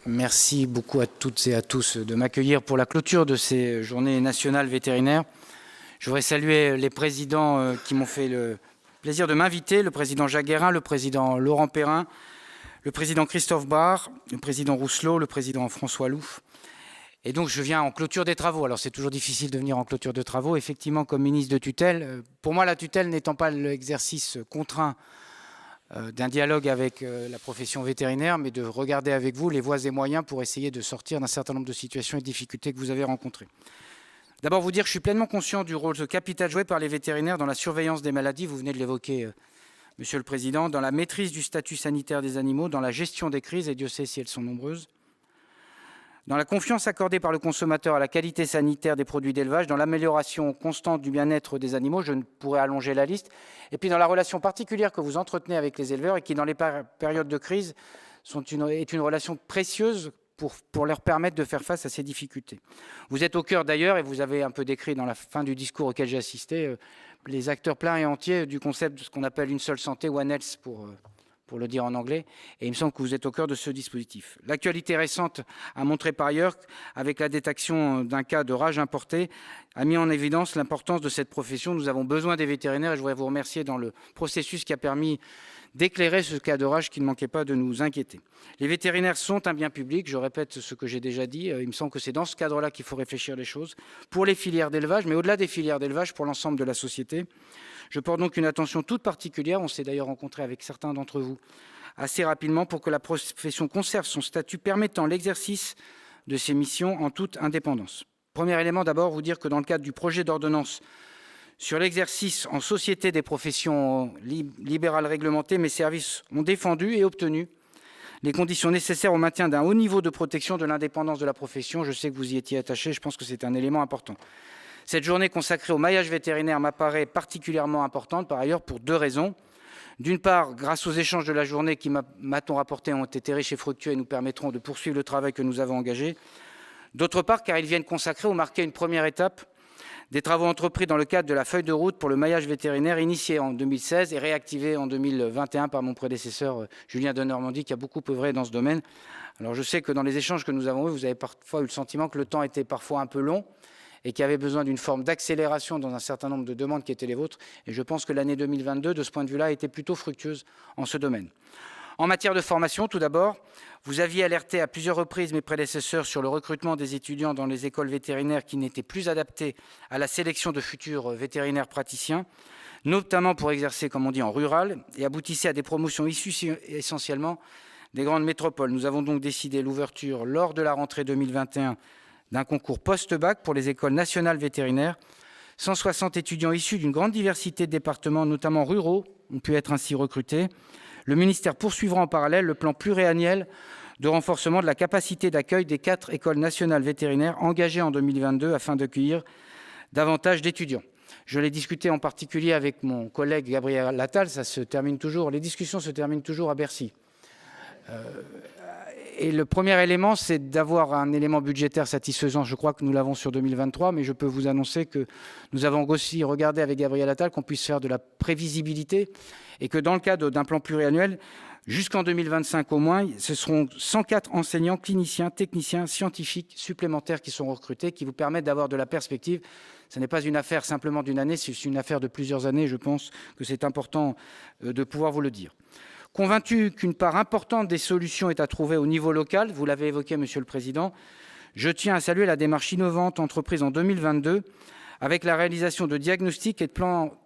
Merci beaucoup à toutes et à tous de m'accueillir pour la clôture de ces journées nationales vétérinaires. Je voudrais saluer les présidents qui m'ont fait le plaisir de m'inviter, le président Jacques Guérin, le président Laurent Perrin, le président Christophe Barre, le président Rousselot, le président François Louf. Et donc je viens en clôture des travaux. Alors c'est toujours difficile de venir en clôture de travaux. Effectivement, comme ministre de tutelle, pour moi la tutelle n'étant pas l'exercice contraint d'un dialogue avec la profession vétérinaire, mais de regarder avec vous les voies et moyens pour essayer de sortir d'un certain nombre de situations et de difficultés que vous avez rencontrées. D'abord, vous dire que je suis pleinement conscient du rôle capital joué par les vétérinaires dans la surveillance des maladies, vous venez de l'évoquer, Monsieur le Président, dans la maîtrise du statut sanitaire des animaux, dans la gestion des crises, et Dieu sait si elles sont nombreuses, dans la confiance accordée par le consommateur à la qualité sanitaire des produits d'élevage, dans l'amélioration constante du bien-être des animaux, je ne pourrais allonger la liste, et puis dans la relation particulière que vous entretenez avec les éleveurs et qui, dans les périodes de crise, est une relation précieuse pour leur permettre de faire face à ces difficultés. Vous êtes au cœur d'ailleurs, et vous avez un peu décrit dans la fin du discours auquel j'ai assisté, les acteurs pleins et entiers du concept de ce qu'on appelle une seule santé, One Health pour le dire en anglais, et il me semble que vous êtes au cœur de ce dispositif. L'actualité récente a montré par ailleurs, avec la détection d'un cas de rage importée, a mis en évidence l'importance de cette profession. Nous avons besoin des vétérinaires et je voudrais vous remercier dans le processus qui a permis d'éclairer ce cas de rage qui ne manquait pas de nous inquiéter. Les vétérinaires sont un bien public, je répète ce que j'ai déjà dit, il me semble que c'est dans ce cadre-là qu'il faut réfléchir les choses, pour les filières d'élevage, mais au-delà des filières d'élevage, pour l'ensemble de la société. Je porte donc une attention toute particulière, on s'est d'ailleurs rencontré avec certains d'entre vous assez rapidement, pour que la profession conserve son statut permettant l'exercice de ses missions en toute indépendance. Premier élément, d'abord, vous dire que dans le cadre du projet d'ordonnance sur l'exercice en société des professions libérales réglementées, mes services ont défendu et obtenu les conditions nécessaires au maintien d'un haut niveau de protection de l'indépendance de la profession. Je sais que vous y étiez attaché, je pense que c'est un élément important. Cette journée consacrée au maillage vétérinaire m'apparaît particulièrement importante, par ailleurs, pour deux raisons. D'une part, grâce aux échanges de la journée qui, m'a-t-on rapporté, ont été riches et fructueux et nous permettront de poursuivre le travail que nous avons engagé. D'autre part, car ils viennent consacrer ou marquer une première étape des travaux entrepris dans le cadre de la feuille de route pour le maillage vétérinaire initiée en 2016 et réactivée en 2021 par mon prédécesseur Julien Denormandie, qui a beaucoup œuvré dans ce domaine. Alors je sais que dans les échanges que nous avons eus, vous avez parfois eu le sentiment que le temps était parfois un peu long et qu'il y avait besoin d'une forme d'accélération dans un certain nombre de demandes qui étaient les vôtres. Et je pense que l'année 2022, de ce point de vue-là, a été plutôt fructueuse en ce domaine. En matière de formation, tout d'abord, vous aviez alerté à plusieurs reprises mes prédécesseurs sur le recrutement des étudiants dans les écoles vétérinaires qui n'étaient plus adaptés à la sélection de futurs vétérinaires praticiens, notamment pour exercer, comme on dit, en rural, et aboutissait à des promotions issues essentiellement des grandes métropoles. Nous avons donc décidé l'ouverture, lors de la rentrée 2021, d'un concours post-bac pour les écoles nationales vétérinaires. 160 étudiants issus d'une grande diversité de départements, notamment ruraux, ont pu être ainsi recrutés. Le ministère poursuivra en parallèle le plan pluriannuel de renforcement de la capacité d'accueil des 4 écoles nationales vétérinaires engagées en 2022 afin d'accueillir davantage d'étudiants. Je l'ai discuté en particulier avec mon collègue Gabriel Attal, les discussions se terminent toujours à Bercy. Et le premier élément, c'est d'avoir un élément budgétaire satisfaisant. Je crois que nous l'avons sur 2023, mais je peux vous annoncer que nous avons aussi regardé avec Gabriel Attal qu'on puisse faire de la prévisibilité et que dans le cadre d'un plan pluriannuel, jusqu'en 2025 au moins, ce seront 104 enseignants, cliniciens, techniciens, scientifiques supplémentaires qui sont recrutés, qui vous permettent d'avoir de la perspective. Ce n'est pas une affaire simplement d'une année, c'est une affaire de plusieurs années. Je pense que c'est important de pouvoir vous le dire. Convaincu qu'une part importante des solutions est à trouver au niveau local, vous l'avez évoqué, Monsieur le Président, je tiens à saluer la démarche innovante entreprise en 2022 avec la réalisation de diagnostics et de plans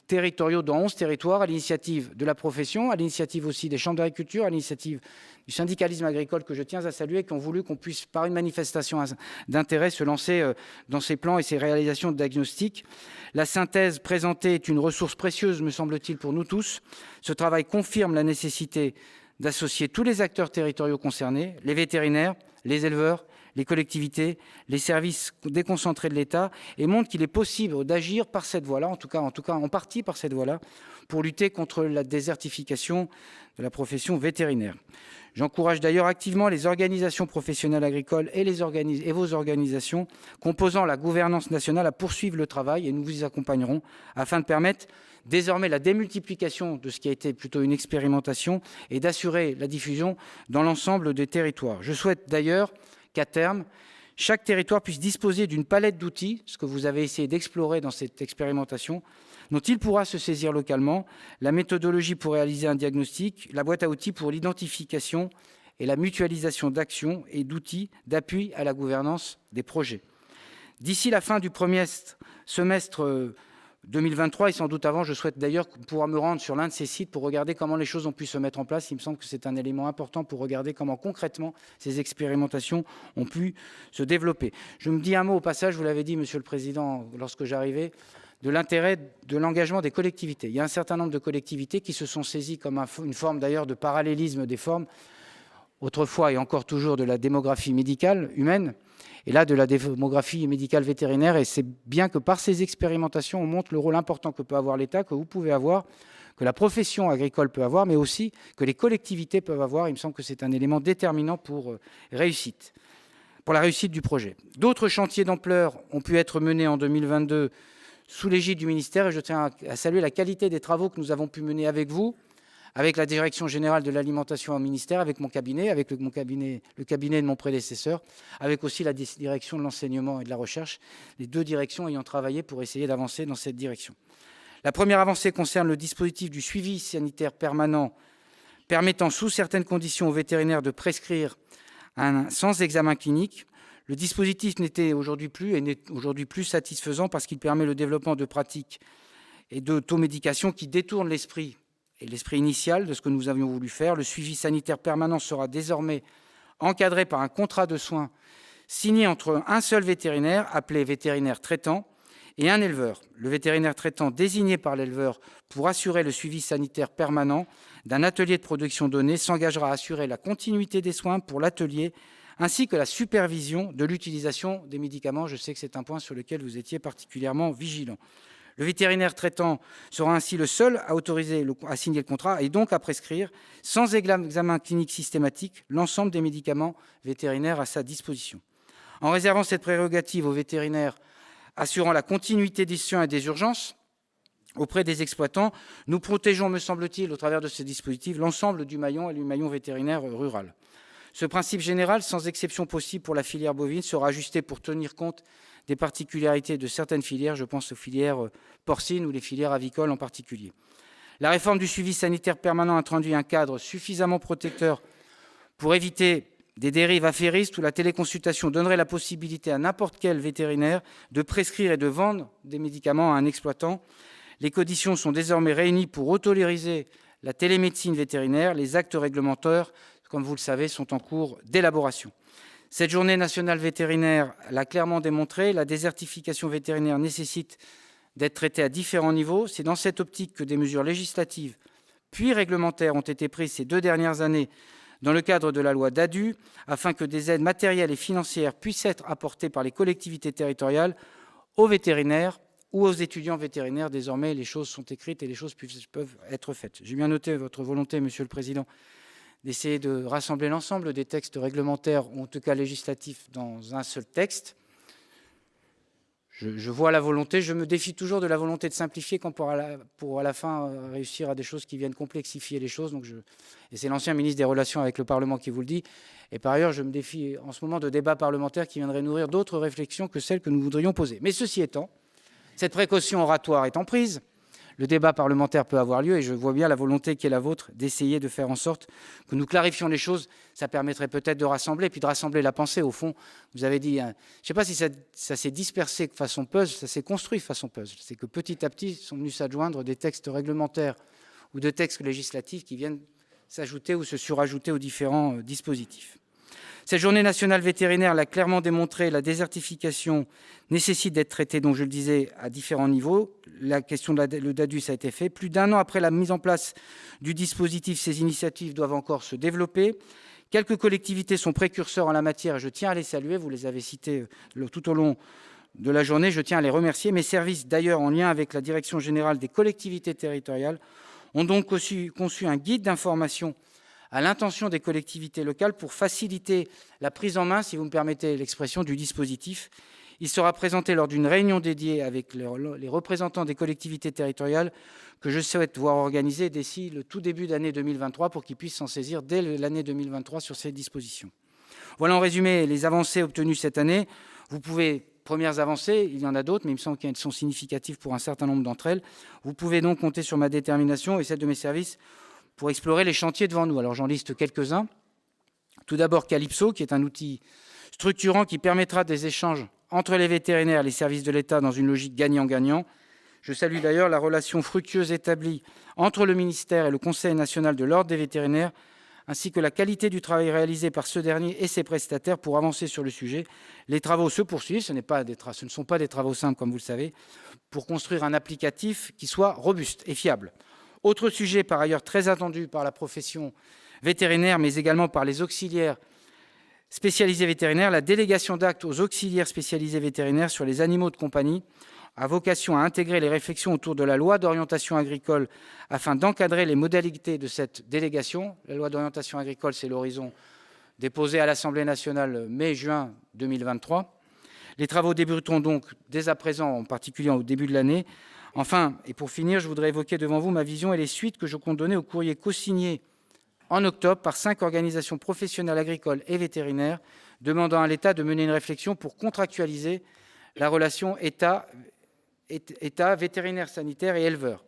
territoriaux dans 11 territoires, à l'initiative de la profession, à l'initiative aussi des chambres d'agriculture, à l'initiative du syndicalisme agricole que je tiens à saluer, qui ont voulu qu'on puisse, par une manifestation d'intérêt, se lancer dans ces plans et ces réalisations de diagnostics. La synthèse présentée est une ressource précieuse, me semble-t-il, pour nous tous. Ce travail confirme la nécessité d'associer tous les acteurs territoriaux concernés, les vétérinaires, les éleveurs, les collectivités, les services déconcentrés de l'État, et montre qu'il est possible d'agir par cette voie-là, en tout cas en partie par cette voie-là, pour lutter contre la désertification de la profession vétérinaire. J'encourage d'ailleurs activement les organisations professionnelles agricoles et vos organisations composant la gouvernance nationale à poursuivre le travail, et nous vous y accompagnerons afin de permettre désormais la démultiplication de ce qui a été plutôt une expérimentation et d'assurer la diffusion dans l'ensemble des territoires. Je souhaite d'ailleurs qu'à terme, chaque territoire puisse disposer d'une palette d'outils, ce que vous avez essayé d'explorer dans cette expérimentation, dont il pourra se saisir localement, la méthodologie pour réaliser un diagnostic, la boîte à outils pour l'identification et la mutualisation d'actions et d'outils d'appui à la gouvernance des projets. D'ici la fin du premier semestre 2023, et sans doute avant, je souhaite d'ailleurs pouvoir me rendre sur l'un de ces sites pour regarder comment les choses ont pu se mettre en place. Il me semble que c'est un élément important pour regarder comment concrètement ces expérimentations ont pu se développer. Je me dis un mot au passage, vous l'avez dit, Monsieur le Président, lorsque j'arrivais, de l'intérêt de l'engagement des collectivités. Il y a un certain nombre de collectivités qui se sont saisies comme une forme d'ailleurs de parallélisme des formes, autrefois et encore toujours de la démographie médicale humaine, et là de la démographie médicale vétérinaire, et c'est bien que par ces expérimentations, on montre le rôle important que peut avoir l'État, que vous pouvez avoir, que la profession agricole peut avoir, mais aussi que les collectivités peuvent avoir. Il me semble que c'est un élément déterminant pour la réussite du projet. D'autres chantiers d'ampleur ont pu être menés en 2022 sous l'égide du ministère, et je tiens à saluer la qualité des travaux que nous avons pu mener avec vous, avec la Direction générale de l'alimentation au ministère, avec mon cabinet, avec le cabinet de mon prédécesseur, avec aussi la direction de l'enseignement et de la recherche, les deux directions ayant travaillé pour essayer d'avancer dans cette direction. La première avancée concerne le dispositif du suivi sanitaire permanent, permettant sous certaines conditions aux vétérinaires de prescrire sans examen clinique. Le dispositif n'est aujourd'hui plus satisfaisant parce qu'il permet le développement de pratiques et d'automédication qui détournent l'esprit initial de ce que nous avions voulu faire. Le suivi sanitaire permanent sera désormais encadré par un contrat de soins signé entre un seul vétérinaire, appelé vétérinaire traitant, et un éleveur. Le vétérinaire traitant désigné par l'éleveur pour assurer le suivi sanitaire permanent d'un atelier de production donnée s'engagera à assurer la continuité des soins pour l'atelier ainsi que la supervision de l'utilisation des médicaments. Je sais que c'est un point sur lequel vous étiez particulièrement vigilant. Le vétérinaire traitant sera ainsi le seul à autoriser à signer le contrat et donc à prescrire, sans examen clinique systématique, l'ensemble des médicaments vétérinaires à sa disposition. En réservant cette prérogative aux vétérinaires assurant la continuité des soins et des urgences auprès des exploitants, nous protégeons, me semble-t-il, au travers de ce dispositif, l'ensemble du maillon et du maillon vétérinaire rural. Ce principe général, sans exception possible pour la filière bovine, sera ajusté pour tenir compte des particularités de certaines filières, je pense aux filières porcines ou les filières avicoles en particulier. La réforme du suivi sanitaire permanent introduit un cadre suffisamment protecteur pour éviter des dérives affairistes où la téléconsultation donnerait la possibilité à n'importe quel vétérinaire de prescrire et de vendre des médicaments à un exploitant. Les conditions sont désormais réunies pour autoriser la télémédecine vétérinaire. Les actes réglementaires, comme vous le savez, sont en cours d'élaboration. Cette journée nationale vétérinaire l'a clairement démontré, la désertification vétérinaire nécessite d'être traitée à différents niveaux. C'est dans cette optique que des mesures législatives puis réglementaires ont été prises ces 2 dernières années dans le cadre de la loi DADU, afin que des aides matérielles et financières puissent être apportées par les collectivités territoriales aux vétérinaires ou aux étudiants vétérinaires. Désormais, les choses sont écrites et les choses peuvent être faites. J'ai bien noté votre volonté, Monsieur le Président, d'essayer de rassembler l'ensemble des textes réglementaires, ou en tout cas législatifs, dans un seul texte. Je vois la volonté, je me défie toujours de la volonté de simplifier quand pour à la fin réussir à des choses qui viennent complexifier les choses. Et c'est l'ancien ministre des Relations avec le Parlement qui vous le dit. Et par ailleurs, je me défie en ce moment de débats parlementaires qui viendraient nourrir d'autres réflexions que celles que nous voudrions poser. Mais ceci étant, cette précaution oratoire étant prise, le débat parlementaire peut avoir lieu et je vois bien la volonté qui est la vôtre d'essayer de faire en sorte que nous clarifions les choses. Ça permettrait peut-être de rassembler, puis de rassembler la pensée. Au fond, vous avez dit, je ne sais pas si ça s'est dispersé de façon puzzle, ça s'est construit de façon puzzle. C'est que petit à petit sont venus s'adjoindre des textes réglementaires ou de textes législatifs qui viennent s'ajouter ou se surajouter aux différents dispositifs. Cette journée nationale vétérinaire l'a clairement démontré, la désertification nécessite d'être traitée, donc je le disais, à différents niveaux. La question de le DADU, ça a été fait. Plus d'1 an après la mise en place du dispositif, ces initiatives doivent encore se développer. Quelques collectivités sont précurseurs en la matière et je tiens à les saluer. Vous les avez citées tout au long de la journée. Je tiens à les remercier. Mes services, d'ailleurs, en lien avec la Direction générale des collectivités territoriales, ont donc conçu un guide d'information à l'intention des collectivités locales pour faciliter la prise en main, si vous me permettez l'expression, du dispositif. Il sera présenté lors d'une réunion dédiée avec les représentants des collectivités territoriales que je souhaite voir organiser d'ici le tout début d'année 2023 pour qu'ils puissent s'en saisir dès l'année 2023 sur ces dispositions. Voilà en résumé les avancées obtenues cette année. Vous pouvez, premières avancées, il y en a d'autres, mais il me semble qu'elles sont significatives pour un certain nombre d'entre elles. Vous pouvez donc compter sur ma détermination et celle de mes services pour explorer les chantiers devant nous. Alors j'en liste quelques-uns. Tout d'abord Calypso, qui est un outil structurant qui permettra des échanges entre les vétérinaires et les services de l'État dans une logique gagnant-gagnant. Je salue d'ailleurs la relation fructueuse établie entre le ministère et le Conseil national de l'ordre des vétérinaires, ainsi que la qualité du travail réalisé par ce dernier et ses prestataires pour avancer sur le sujet. Les travaux se poursuivent, ce ne sont pas des travaux simples, comme vous le savez, pour construire un applicatif qui soit robuste et fiable. Autre sujet par ailleurs très attendu par la profession vétérinaire, mais également par les auxiliaires spécialisés vétérinaires, la délégation d'actes aux auxiliaires spécialisés vétérinaires sur les animaux de compagnie a vocation à intégrer les réflexions autour de la loi d'orientation agricole afin d'encadrer les modalités de cette délégation. La loi d'orientation agricole, c'est l'horizon déposé à l'Assemblée nationale mai-juin 2023. Les travaux débuteront donc dès à présent, en particulier au début de l'année. Enfin, et pour finir, je voudrais évoquer devant vous ma vision et les suites que je compte donner au courrier co-signé en octobre par 5 organisations professionnelles agricoles et vétérinaires, demandant à l'État de mener une réflexion pour contractualiser la relation État, vétérinaire sanitaire et éleveur.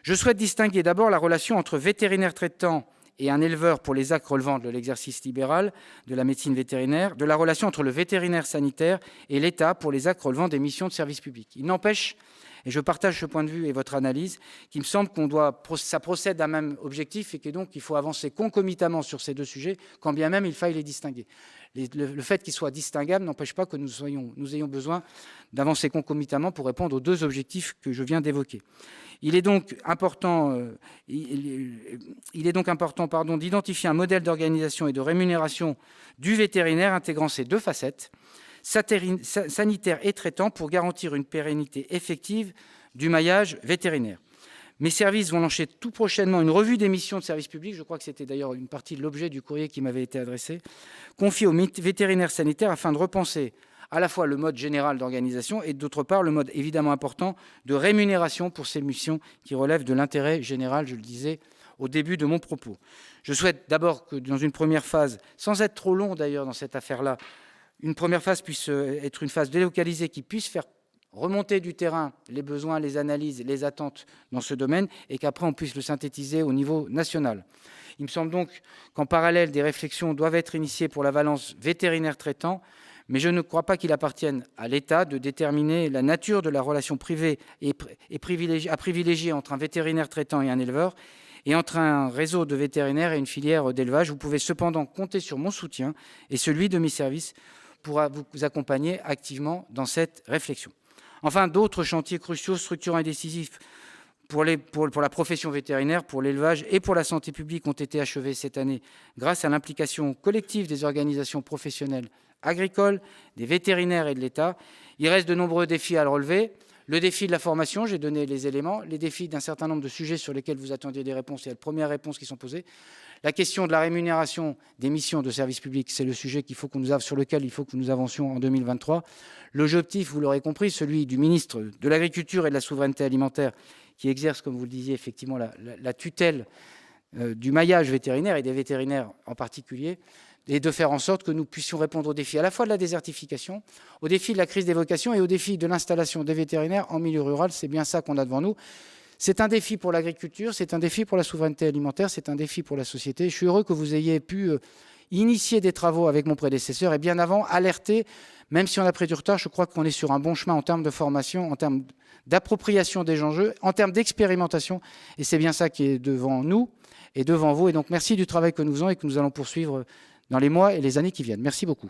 Je souhaite distinguer d'abord la relation entre vétérinaire traitant et un éleveur pour les actes relevant de l'exercice libéral de la médecine vétérinaire, de la relation entre le vétérinaire sanitaire et l'État pour les actes relevant des missions de service public. Il n'empêche, et je partage ce point de vue et votre analyse, qu'il me semble ça procède d'un même objectif et que donc il faut avancer concomitamment sur ces deux sujets, quand bien même il faille les distinguer. Le fait qu'ils soient distinguables n'empêche pas que nous ayons besoin d'avancer concomitamment pour répondre aux deux objectifs que je viens d'évoquer. Il est donc important, d'identifier un modèle d'organisation et de rémunération du vétérinaire intégrant ces deux facettes, sanitaire et traitant, pour garantir une pérennité effective du maillage vétérinaire. Mes services vont lancer tout prochainement une revue des missions de service public, je crois que c'était d'ailleurs une partie de l'objet du courrier qui m'avait été adressé, confié aux vétérinaires sanitaires afin de repenser à la fois le mode général d'organisation et d'autre part le mode évidemment important de rémunération pour ces missions qui relèvent de l'intérêt général, je le disais au début de mon propos. Je souhaite d'abord que dans une première phase, sans être trop long d'ailleurs dans cette affaire-là, une première phase puisse être une phase délocalisée qui puisse faire remonter du terrain les besoins, les analyses, les attentes dans ce domaine et qu'après on puisse le synthétiser au niveau national. Il me semble donc qu'en parallèle, des réflexions doivent être initiées pour la valence vétérinaire traitant, mais je ne crois pas qu'il appartienne à l'État de déterminer la nature de la relation privée à privilégier entre un vétérinaire traitant et un éleveur, et entre un réseau de vétérinaires et une filière d'élevage. Vous pouvez cependant compter sur mon soutien et celui de mes services pour vous accompagner activement dans cette réflexion. Enfin, d'autres chantiers cruciaux, structurants et décisifs pour la profession vétérinaire, pour l'élevage et pour la santé publique ont été achevés cette année grâce à l'implication collective des organisations professionnelles agricoles, des vétérinaires et de l'État. Il reste de nombreux défis à relever. Le défi de la formation, j'ai donné les éléments, les défis d'un certain nombre de sujets sur lesquels vous attendiez des réponses, il y a de premières réponses qui sont posées. La question de la rémunération des missions de service public, c'est le sujet sur lequel il faut que nous avancions en 2023. L'objectif, vous l'aurez compris, celui du ministre de l'Agriculture et de la Souveraineté alimentaire, qui exerce, comme vous le disiez, effectivement la tutelle du maillage vétérinaire et des vétérinaires en particulier, et de faire en sorte que nous puissions répondre aux défis à la fois de la désertification, aux défis de la crise des vocations et aux défis de l'installation des vétérinaires en milieu rural. C'est bien ça qu'on a devant nous. C'est un défi pour l'agriculture, c'est un défi pour la souveraineté alimentaire, c'est un défi pour la société. Je suis heureux que vous ayez pu initier des travaux avec mon prédécesseur et bien avant alerter, même si on a pris du retard, je crois qu'on est sur un bon chemin en termes de formation, en termes d'appropriation des enjeux, en termes d'expérimentation, et c'est bien ça qui est devant nous et devant vous. Et donc merci du travail que nous faisons et que nous allons poursuivre dans les mois et les années qui viennent. Merci beaucoup.